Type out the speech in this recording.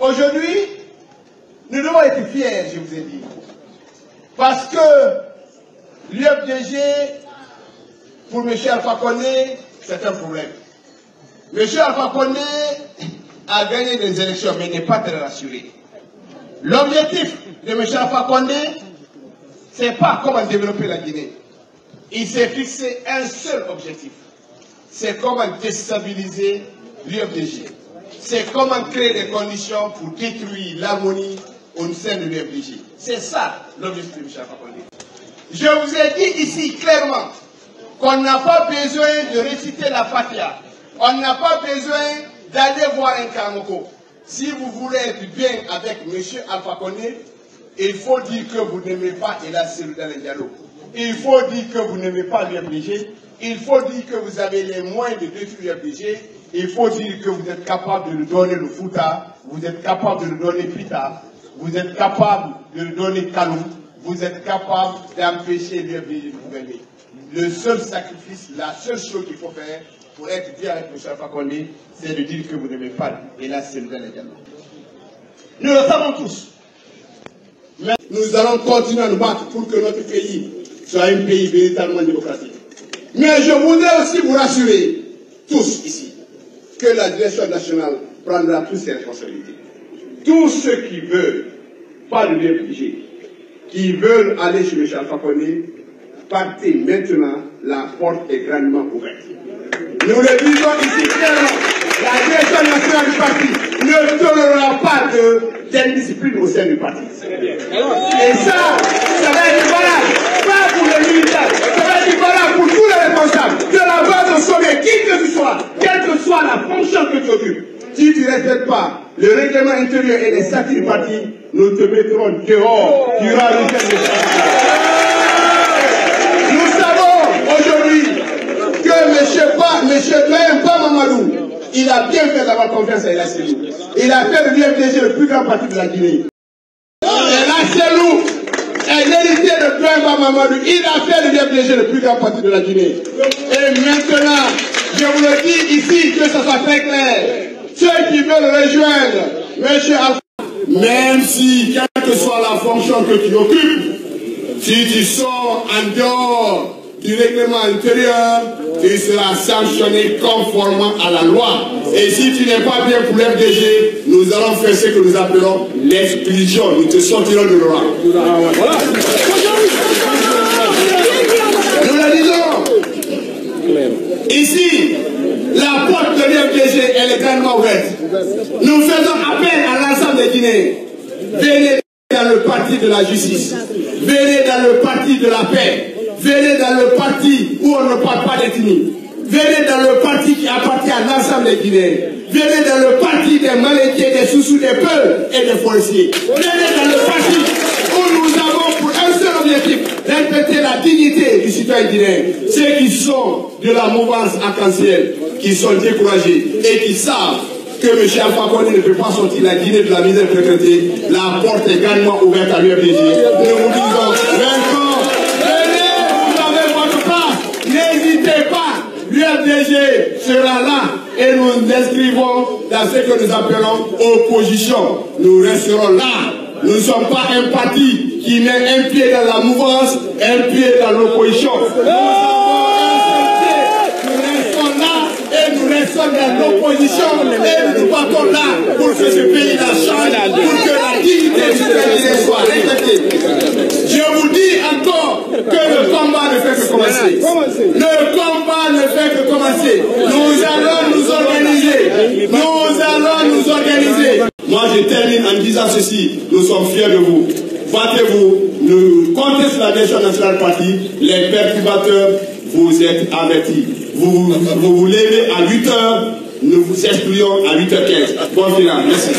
Aujourd'hui, nous devons être fiers, je vous ai dit. Parce que l'UFDG, pour M. Alpha Condé, c'est un problème. M. Alpha Condé a gagné des élections, mais n'est pas très rassuré. L'objectif de M. Alpha Condé, ce n'est pas comment développer la Guinée. Il s'est fixé un seul objectif. C'est comment déstabiliser l'UFDG. C'est comment créer des conditions pour détruire l'harmonie au sein de l'UFDG. C'est ça l'objectif de M. Alpha Condé. Je vous ai dit ici clairement qu'on n'a pas besoin de réciter la Fatiha. On n'a pas besoin d'aller voir un Kamoko. Si vous voulez être bien avec M. Alpha Condé, il faut dire que vous n'aimez pas Ella Selou dans le dialogue. Il faut dire que vous n'aimez pas l'UFDG. Il faut dire que vous avez les moyens de détruire l'UFDG. Il faut dire que vous êtes capable de nous donner le Fouta. Vous êtes capable de nous donner Pita. Vous êtes capable de nous donner Kalou. Vous êtes capable d'empêcher l'UFDG de gouverner. Le seul sacrifice, la seule chose qu'il faut faire pour être bien avec M. Alpha Condé, c'est de dire que vous n'aimez pas Ella Selou dans le dialogue. Nous le savons tous. Mais nous allons continuer à nous battre pour que notre pays soit un pays véritablement démocratique. Mais je voudrais aussi vous rassurer, tous ici, que la direction nationale prendra toutes ses responsabilités. Tous ceux qui veulent, pas de l'UFDG, qui veulent aller chez M. Alpha Condé, partez maintenant, la porte est grandement ouverte. Nous le disons ici clairement, la direction nationale du parti ne tolérera pas d'indiscipline au sein du parti. Et ça va être valable, pas pour les militaires, ça va être valable pour tous les responsables de la base au sommet, qui que tu sois, quelle que soit la fonction que tu occupes. Si tu ne respectes pas le règlement intérieur et les statuts du parti, nous te mettrons dehors durant le week-end de Nous savons aujourd'hui que M. Ba Mamadou, il a bien fait d'avoir confiance à Ella Selou. Il a fait de l'UFDG le plus grand parti de la Guinée. Ella Selou est l'héritier de Ba Mamadou. Il a fait de l'UFDG le plus grand parti de la Guinée. Et maintenant, je vous le dis ici, que ce soit très clair. Ceux qui veulent rejoindre M. Alpha, même si, quelle que soit la fonction que tu occupes, si tu sors en dehors du règlement intérieur, tu seras sanctionné conformément à la loi. Et si tu n'es pas bien pour l'FDG, nous allons faire ce que nous appelons l'expulsion. Nous te sortirons de loi. Voilà. Nous le disons. Ici, la porte de l'FDG, elle est grandement ouverte. Nous faisons appel à l'ensemble des Guinéens. Venez dans le parti de la justice. Venez dans le parti de la paix. Venez dans le parti où on ne parle pas d'ethnie. Venez dans le parti qui appartient à l'ensemble des Guinéens. Venez dans le parti des Malétiers, des Soussous, des Peuls et des Forestiers. Venez dans le parti où nous avons pour un seul objectif, respecter la dignité du citoyen guinéen. Ceux qui sont de la mouvance arc-en-ciel, qui sont découragés et qui savent que M. Alpha Condé ne peut pas sortir la Guinée de la misère précaire, la porte est grandement ouverte à l'UFDG. Nous vous disons, maintenant, venez, vous avez votre place, n'hésitez pas, l'UFDG sera là et nous nous inscrivons dans ce que nous appelons opposition. Nous resterons là. Nous ne sommes pas un parti qui met un pied dans la mouvance, un pied dans l'opposition. Nous restons dans l'opposition et nous partons là pour que ce pays-là change, pour que la dignité du pays soit respectée. Je vous dis encore que le combat ne fait que commencer. Le combat ne fait que commencer. Nous allons nous organiser. Nous allons nous organiser. Moi, je termine en disant ceci. Nous sommes fiers de vous. Battez-vous. Nous comptez sur la direction nationale parti. Les perturbateurs, vous êtes avertis. Vous vous levez à 8h, nous vous excluons à 8h15. Bon final, merci.